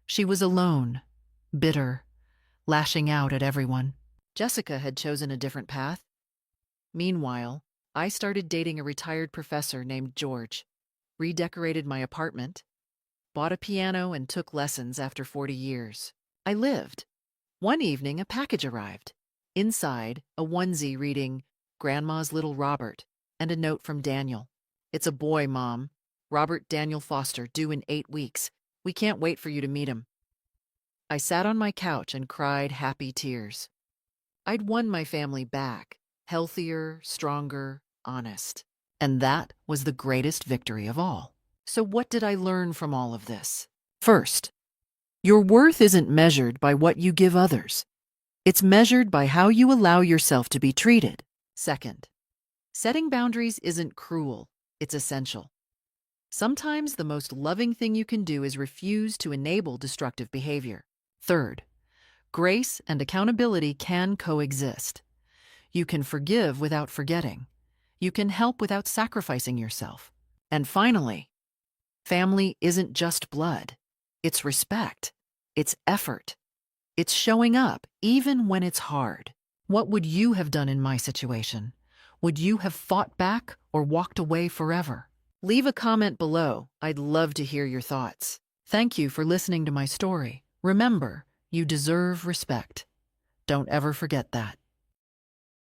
She was alone, bitter, lashing out at everyone. Jessica had chosen a different path. Meanwhile, I started dating a retired professor named George, redecorated my apartment, bought a piano, and took lessons after 40 years. I lived. One evening, a package arrived. Inside, a onesie reading, Grandma's Little Robert, and a note from Daniel. It's a boy, Mom. Robert Daniel Foster, due in 8 weeks. We can't wait for you to meet him. I sat on my couch and cried happy tears. I'd won my family back, healthier, stronger, honest. And that was the greatest victory of all. So what did I learn from all of this? First, your worth isn't measured by what you give others. It's measured by how you allow yourself to be treated. Second, setting boundaries isn't cruel, it's essential. Sometimes the most loving thing you can do is refuse to enable destructive behavior. Third, grace and accountability can coexist. You can forgive without forgetting. You can help without sacrificing yourself. And finally, family isn't just blood. It's respect. It's effort. It's showing up even when it's hard. What would you have done in my situation? Would you have fought back or walked away forever? Leave a comment below. I'd love to hear your thoughts. Thank you for listening to my story. Remember, you deserve respect. Don't ever forget that.